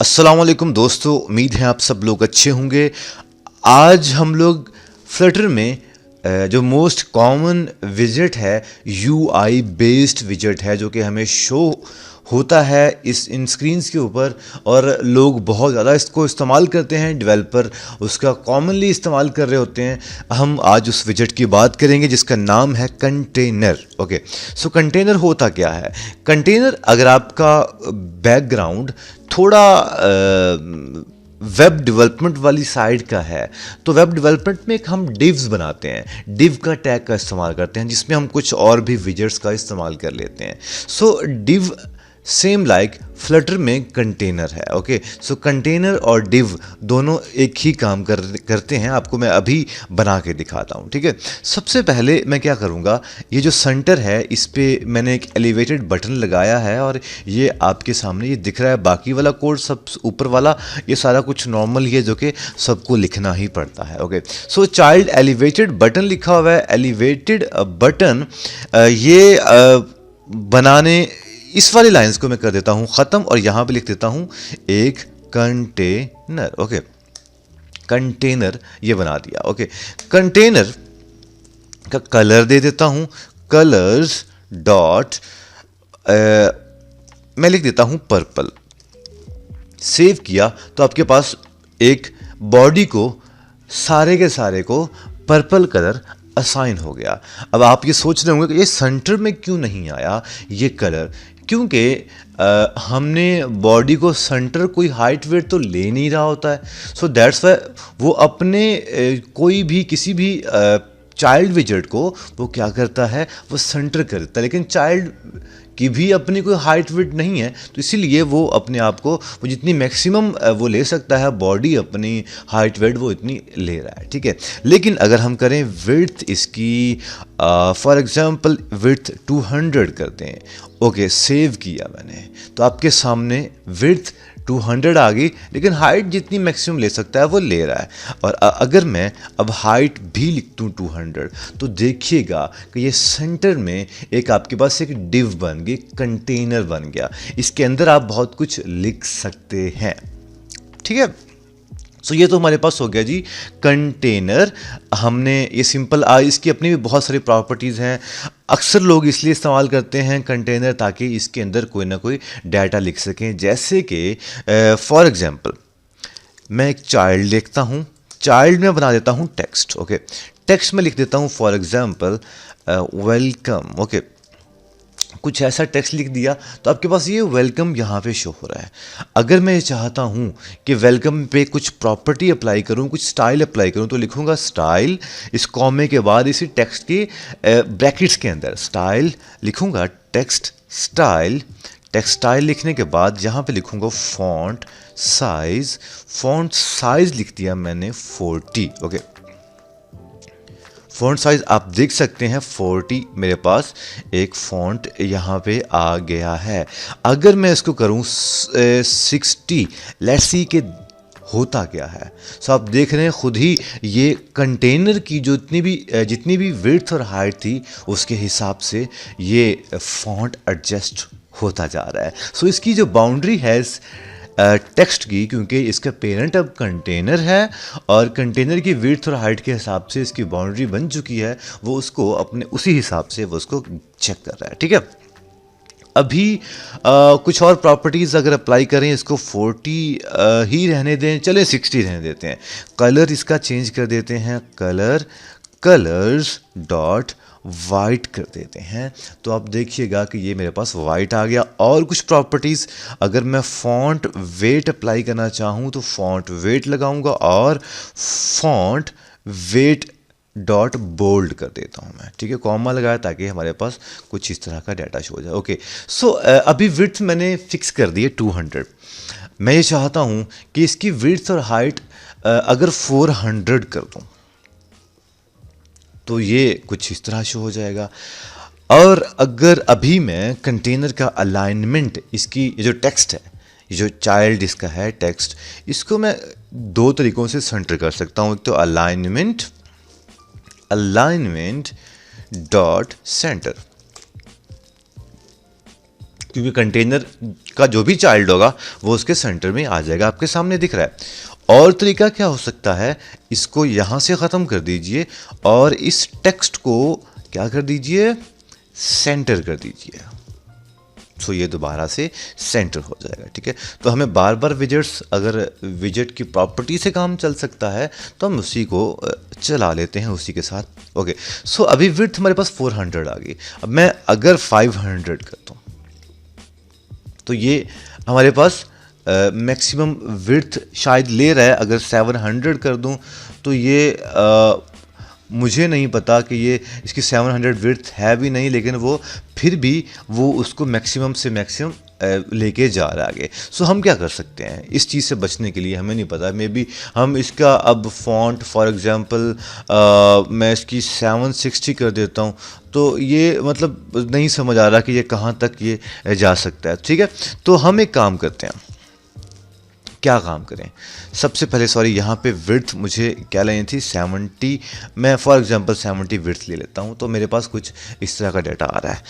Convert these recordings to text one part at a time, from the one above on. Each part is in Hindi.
अस्सलाम वालेकुम दोस्तों, उम्मीद है आप सब लोग अच्छे होंगे। आज हम लोग फ्लटर में जो मोस्ट कॉमन विजेट है यूआई बेस्ड विजेट है, जो कि हमें शो होता है इन स्क्रीन्स के ऊपर, और लोग बहुत ज़्यादा इसको इस्तेमाल करते हैं। डेवलपर उसका कॉमनली इस्तेमाल कर रहे होते हैं। हम आज उस विजेट की बात करेंगे जिसका नाम है कंटेनर। ओके, सो कंटेनर होता क्या है? कंटेनर, अगर आपका बैकग्राउंड थोड़ा वेब डेवलपमेंट वाली साइड का है, तो वेब डेवलपमेंट में एक हम डिव्स बनाते हैं, डिव का टैग का इस्तेमाल करते हैं, जिसमें हम कुछ और भी विजेट्स का इस्तेमाल कर लेते हैं। सो डिव सेम लाइक फ्लटर में कंटेनर है। ओके, सो कंटेनर और डिव दोनों एक ही काम करते हैं। आपको मैं अभी बना के दिखाता हूँ, ठीक है। सबसे पहले मैं क्या करूँगा, ये जो सेंटर है इस पर मैंने एक एलिवेटेड बटन लगाया है, और ये आपके सामने ये दिख रहा है। बाकी वाला कोड, सब ऊपर वाला, ये सारा कुछ नॉर्मल ही है, जो कि सबको लिखना ही पड़ता है। ओके, सो चाइल्ड एलिवेटेड बटन लिखा हुआ है। एलिवेटेड बटन ये बनाने, इस वाली लाइंस को मैं कर देता हूं ख़त्म, और यहां पे लिख देता हूं एक कंटेनर। ओके, कंटेनर ये बना दिया। ओके, कंटेनर का कलर दे देता हूं, कलर्स डॉट मैं लिख देता हूं पर्पल। सेव किया तो आपके पास एक बॉडी को, सारे के सारे को पर्पल कलर असाइन हो गया। अब आप ये सोच रहे होंगे कि ये सेंटर में क्यों नहीं आया ये कलर, क्योंकि हमने बॉडी को सेंटर कोई हाइट वेट तो ले नहीं रहा होता है। सो दैट्स वाई वो अपने कोई भी किसी भी चाइल्ड विजेट को वो क्या करता है, वो सेंटर कर देता है। लेकिन चाइल्ड की भी अपनी कोई हाइट वेट नहीं है, तो इसीलिए वो अपने आप को, वो जितनी मैक्सिमम वो ले सकता है बॉडी अपनी हाइट वेट, वो इतनी ले रहा है, ठीक है। लेकिन अगर हम करें विड्थ इसकी, फॉर एग्जांपल विड्थ 200 करते हैं। ओके, सेव किया मैंने, तो आपके सामने विड्थ 200 आ गई, लेकिन हाइट जितनी मैक्सिमम ले सकता है वो ले रहा है। और अगर मैं अब हाइट भी लिख दूँ 200, तो देखिएगा कि ये सेंटर में एक आपके पास एक डिव बन गई, कंटेनर बन गया। इसके अंदर आप बहुत कुछ लिख सकते हैं, ठीक है। सो ये तो हमारे पास हो गया जी कंटेनर। हमने ये सिंपल, इसकी अपनी भी बहुत सारी प्रॉपर्टीज़ हैं। अक्सर लोग इसलिए इस्तेमाल करते हैं कंटेनर, ताकि इसके अंदर कोई ना कोई डाटा लिख सकें। जैसे कि फॉर एग्जांपल मैं एक चाइल्ड लिखता हूँ, चाइल्ड में बना देता हूँ टेक्स्ट। ओके, टेक्स्ट में लिख देता हूँ फॉर एग्जांपल वेलकम। ओके, कुछ ऐसा टेक्स्ट लिख दिया, तो आपके पास ये वेलकम यहाँ पे शो हो रहा है। अगर मैं ये चाहता हूँ कि वेलकम पे कुछ प्रॉपर्टी अप्लाई करूँ, कुछ स्टाइल अप्लाई करूँ, तो लिखूँगा स्टाइल, इस कॉमे के बाद इसी टेक्स्ट के ब्रैकेट्स के अंदर स्टाइल लिखूँगा, टेक्स्ट स्टाइल। टेक्स्ट स्टाइल लिखने के बाद यहाँ पे लिखूँगा फॉन्ट साइज़। फॉन्ट साइज़ लिख दिया मैंने 40। ओके, फ़ॉन्ट साइज़ आप देख सकते हैं 40 मेरे पास एक फ़ॉन्ट यहाँ पे आ गया है। अगर मैं इसको करूँ 60, लेट्स सी के होता क्या है। सो आप देख रहे हैं खुद ही, ये कंटेनर की जो जितनी भी विड्थ और हाइट थी, उसके हिसाब से ये फ़ॉन्ट एडजस्ट होता जा रहा है। सो इसकी जो बाउंड्री है टेक्स्ट की, क्योंकि इसका पेरेंट अब कंटेनर है, और कंटेनर की विड्थ और हाइट के हिसाब से इसकी बाउंड्री बन चुकी है, वो उसको अपने उसी हिसाब से वो उसको चेक कर रहा है, ठीक है। अभी कुछ और प्रॉपर्टीज़ अगर अप्लाई करें, इसको 40 ही रहने दें, चले 60 रहने देते हैं। कलर इसका चेंज कर देते हैं, कलर्स डॉट वाइट कर देते हैं, तो आप देखिएगा कि ये मेरे पास वाइट आ गया। और कुछ प्रॉपर्टीज़, अगर मैं फॉन्ट वेट अप्लाई करना चाहूँ, तो फॉन्ट वेट लगाऊंगा, और फॉन्ट वेट डॉट बोल्ड कर देता हूँ मैं, ठीक है। कॉमा लगाया ताकि हमारे पास कुछ इस तरह का डाटा शो हो जाए। ओके, सो अभी विड्थ मैंने फिक्स कर दी है 200। मैं ये चाहता हूँ कि इसकी विड्थ और हाइट अगर 400 कर दूँ, तो ये कुछ इस तरह शो हो जाएगा। और अगर अभी मैं कंटेनर का अलाइनमेंट, इसकी ये जो टेक्स्ट है, ये जो चाइल्ड इसका है टेक्स्ट, इसको मैं दो तरीक़ों से सेंटर कर सकता हूँ। एक तो अलाइनमेंट डॉट सेंटर, क्योंकि कंटेनर का जो भी चाइल्ड होगा वो उसके सेंटर में आ जाएगा, आपके सामने दिख रहा है। और तरीका क्या हो सकता है, इसको यहाँ से ख़त्म कर दीजिए और इस टेक्स्ट को क्या कर दीजिए, सेंटर कर दीजिए। सो ये दोबारा से सेंटर हो जाएगा, ठीक है। तो हमें बार बार विजेट्स, अगर विजेट की प्रॉपर्टी से काम चल सकता है तो हम उसी को चला लेते हैं उसी के साथ। ओके, सो अभी विड्थ हमारे पास 400 आ गई। अब मैं अगर 500 कर दूँ तो ये हमारे पास मैक्सिमम विड्थ शायद ले रहा है। अगर 700 कर दूं तो ये मुझे नहीं पता कि ये इसकी 700 विड्थ है भी नहीं, लेकिन वो फिर भी वो उसको मैक्सिमम से मैक्सिमम लेके जा रहा है आगे। सो हम क्या कर सकते हैं इस चीज़ से बचने के लिए, हमें नहीं पता, मे बी हम इसका अब फॉन्ट फॉर एग्जांपल मैं इसकी 760 कर देता हूँ। तो ये मतलब नहीं समझ आ रहा कि ये कहाँ तक ये जा सकता है, ठीक है। तो हम एक काम करते हैं, क्या काम करें, सबसे पहले सॉरी यहाँ पे विड्थ मुझे क्या लेनी थी 70, मैं फॉर एग्जांपल 70 विड्थ ले लेता हूँ। तो मेरे पास कुछ इस तरह का डाटा आ रहा है।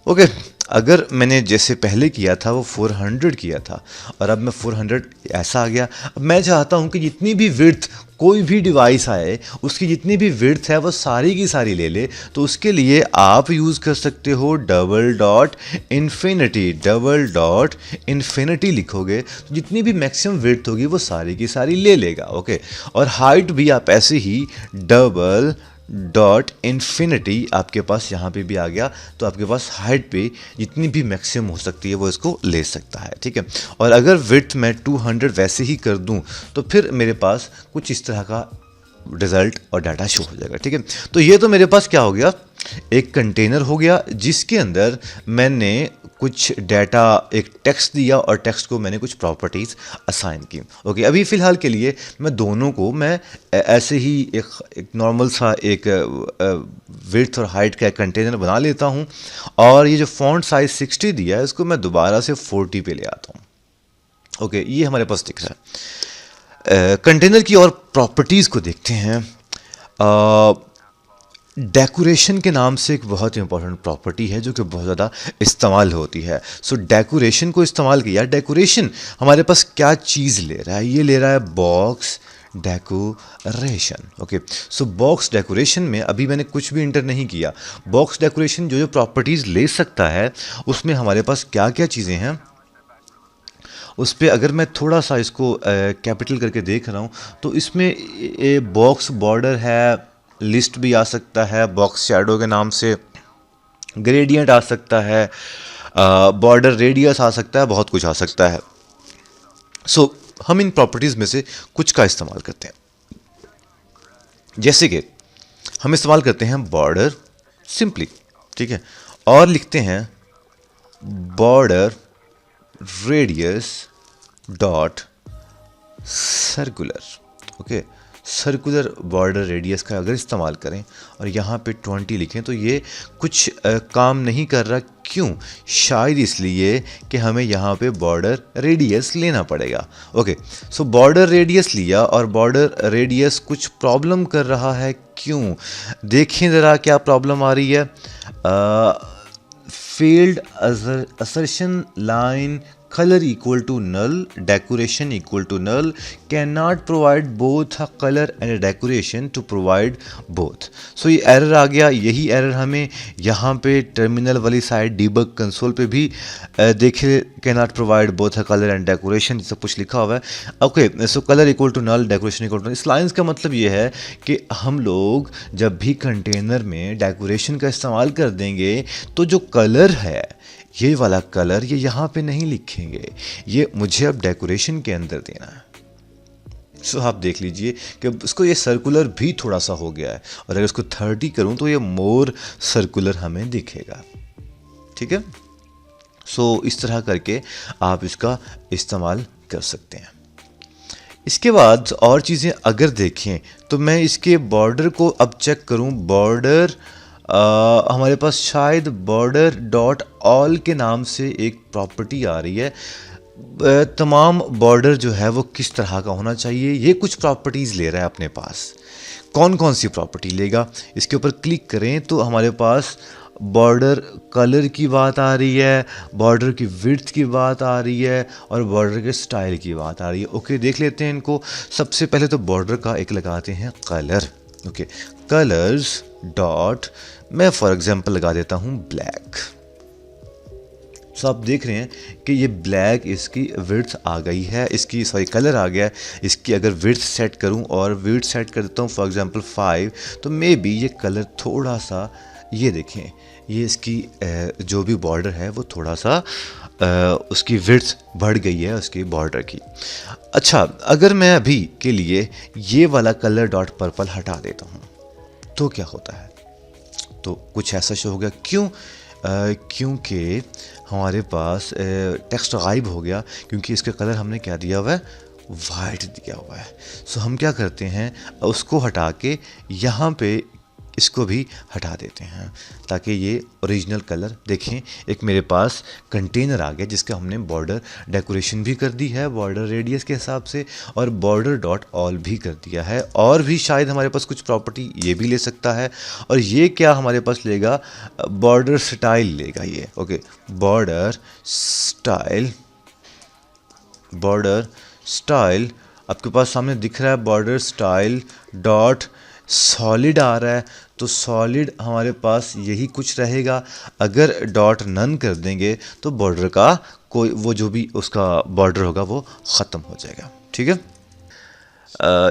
ओके, अगर मैंने जैसे पहले किया था वो 400 किया था और अब मैं 400 ऐसा आ गया। अब मैं चाहता हूँ कि जितनी भी विड्थ कोई भी डिवाइस आए उसकी जितनी भी विड्थ है वो सारी की सारी ले ले। तो उसके लिए आप यूज़ कर सकते हो डबल डॉट इन्फिनिटी लिखोगे तो जितनी भी मैक्सिमम विड्थ होगी वो सारी की सारी ले लेगा। ओके, और हाइट भी आप ऐसे ही डबल डॉट इन्फिनिटी आपके पास यहाँ पे भी आ गया। तो आपके पास हाइट पे जितनी भी मैक्सिमम हो सकती है वो इसको ले सकता है, ठीक है। और अगर विड्थ मैं 200 वैसे ही कर दूं तो फिर मेरे पास कुछ इस तरह का रिजल्ट और डाटा शो हो जाएगा, ठीक है। तो ये तो मेरे पास क्या हो गया, एक कंटेनर हो गया जिसके अंदर मैंने कुछ डाटा, एक टेक्स्ट दिया और टेक्स्ट को मैंने कुछ प्रॉपर्टीज़ असाइन की। ओके, अभी फ़िलहाल के लिए मैं दोनों को मैं ऐसे ही एक नॉर्मल सा एक विड्थ और हाइट का एक कंटेनर बना लेता हूँ। और ये जो फॉन्ट साइज 60 दिया है इसको मैं दोबारा से 40 पे ले आता हूँ। ओके, ये हमारे पास दिख रहा है। कंटेनर की और प्रॉपर्टीज़ को देखते हैं। डेकोरेशन के नाम से एक बहुत इंपॉर्टेंट प्रॉपर्टी है जो कि बहुत ज़्यादा इस्तेमाल होती है। सो डेकोरेशन को इस्तेमाल किया। डेकोरेशन हमारे पास क्या चीज़ ले रहा है, ये ले रहा है बॉक्स डेकोरेशन। ओके, सो बॉक्स डेकोरेशन में अभी मैंने कुछ भी इंटर नहीं किया। बॉक्स डेकोरेशन जो जो प्रॉपर्टीज़ ले सकता है उसमें हमारे पास क्या क्या चीज़ें हैं उस पर अगर मैं थोड़ा सा इसको कैपिटल करके देख रहा हूँ तो इसमें बॉक्स बॉर्डर है, लिस्ट भी आ सकता है, बॉक्स शैडो के नाम से ग्रेडियंट आ सकता है, बॉर्डर रेडियस आ सकता है, बहुत कुछ आ सकता है। सो हम इन प्रॉपर्टीज़ में से कुछ का इस्तेमाल करते हैं। जैसे कि हम इस्तेमाल करते हैं बॉर्डर सिंपली, ठीक है, और लिखते हैं border radius dot circular. Okay, circular border radius का अगर इस्तेमाल करें और यहाँ पे 20 लिखें तो ये कुछ काम नहीं कर रहा। क्यों? शायद इसलिए कि हमें यहाँ पे बॉर्डर रेडियस लेना पड़ेगा। ओके, सो बॉर्डर रेडियस लिया और बॉर्डर रेडियस कुछ प्रॉब्लम कर रहा है। क्यों? देखें ज़रा क्या प्रॉब्लम आ रही है। Failed assertion line color equal to null, decoration equal to null, cannot provide both a color and a decoration to provide both। सो ये एरर आ गया। यही एरर हमें यहाँ पे टर्मिनल वाली साइड डीबग कंसोल पे भी देखे, cannot provide both a color and decoration सब कुछ लिखा हुआ है। Okay, so colour equal to null, decoration equal to. इस लाइन्स का मतलब ये है कि हम लोग जब भी कंटेनर में डेकोरेशन का इस्तेमाल कर देंगे तो जो कलर है ये वाला कलर ये यहाँ पे नहीं लिखेंगे, ये मुझे अब डेकोरेशन के अंदर देना है। सो आप देख लीजिए कि उसको ये सर्कुलर भी थोड़ा सा हो गया है और अगर इसको 30 करूँ तो ये मोर सर्कुलर हमें दिखेगा, ठीक है। सो इस तरह करके आप इसका इस्तेमाल कर सकते हैं। इसके बाद और चीज़ें अगर देखें तो मैं इसके बॉर्डर को अब चेक करूँ। बॉर्डर हमारे पास शायद बॉर्डर डॉट ऑल के नाम से एक प्रॉपर्टी आ रही है। तमाम बॉर्डर जो है वो किस तरह का होना चाहिए, ये कुछ प्रॉपर्टीज़ ले रहा है अपने पास। कौन कौन सी प्रॉपर्टी लेगा, इसके ऊपर क्लिक करें तो हमारे पास बॉर्डर कलर की बात आ रही है, बॉर्डर की विड्थ की बात आ रही है और बॉर्डर के स्टाइल की बात आ रही है। ओके, देख लेते हैं इनको। सबसे पहले तो बॉर्डर का एक लगाते हैं कलर। ओके, कलर्स डॉट, मैं फॉर एग्जांपल लगा देता हूँ ब्लैक। सो आप देख रहे हैं कि ये ब्लैक, इसकी विड्थ आ गई है, इसकी सॉरी कलर आ गया है। इसकी अगर विड्थ सेट करूं और विड्थ सेट कर देता हूं फॉर एग्जांपल 5, तो मे बी ये कलर थोड़ा सा, ये देखें, ये इसकी जो भी बॉर्डर है वो थोड़ा सा उसकी विड्थ बढ़ गई है उसकी बॉर्डर की। अच्छा, अगर मैं अभी के लिए ये वाला कलर डॉट पर्पल हटा देता हूँ तो क्या होता है? तो कुछ ऐसा शो हो गया। क्यों? क्योंकि हमारे पास टेक्स्ट गायब हो गया, क्योंकि इसका कलर हमने क्या दिया हुआ है, वाइट दिया हुआ है। सो हम क्या करते हैं, उसको हटा के यहाँ पे इसको भी हटा देते हैं ताकि ये ओरिजिनल कलर देखें। एक मेरे पास कंटेनर आ गया जिसका हमने बॉर्डर डेकोरेशन भी कर दी है बॉर्डर रेडियस के हिसाब से, और बॉर्डर डॉट ऑल भी कर दिया है। और भी शायद हमारे पास कुछ प्रॉपर्टी ये भी ले सकता है, और ये क्या हमारे पास लेगा, बॉर्डर स्टाइल लेगा ये। Okay, border style, border style आपके पास सामने दिख रहा है, बॉर्डर स्टाइल डॉट सॉलिड आ रहा है, तो सॉलिड हमारे पास यही कुछ रहेगा। अगर डॉट नन कर देंगे तो बॉर्डर का कोई वो जो भी उसका बॉर्डर होगा वो ख़त्म हो जाएगा। ठीक है,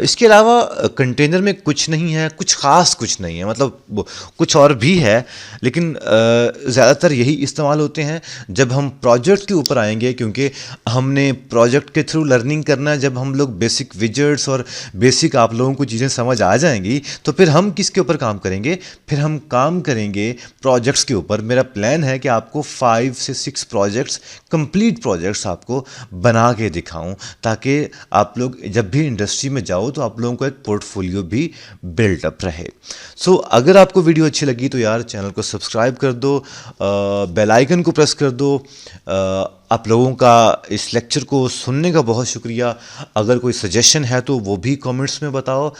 इसके अलावा कंटेनर में कुछ नहीं है, कुछ ख़ास कुछ नहीं है, मतलब कुछ और भी है लेकिन ज़्यादातर यही इस्तेमाल होते हैं जब हम प्रोजेक्ट के ऊपर आएंगे, क्योंकि हमने प्रोजेक्ट के थ्रू लर्निंग करना है। जब हम लोग बेसिक विजेट्स और बेसिक आप लोगों को चीज़ें समझ आ जाएंगी तो फिर हम किसके ऊपर काम करेंगे, फिर हम काम करेंगे प्रोजेक्ट्स के ऊपर। मेरा प्लान है कि आपको 5 से 6 प्रोजेक्ट्स, कंप्लीट प्रोजेक्ट्स आपको बना के दिखाऊं, ताकि आप लोग जब भी इंडस्ट्री में जाओ तो आप लोगों को एक पोर्टफोलियो भी बिल्डअप रहे। सो अगर आपको वीडियो अच्छी लगी तो यार चैनल को सब्सक्राइब कर दो, बेल आइकन को प्रेस कर दो। आप लोगों का इस लेक्चर को सुनने का बहुत शुक्रिया। अगर कोई सजेशन है तो वो भी कमेंट्स में बताओ।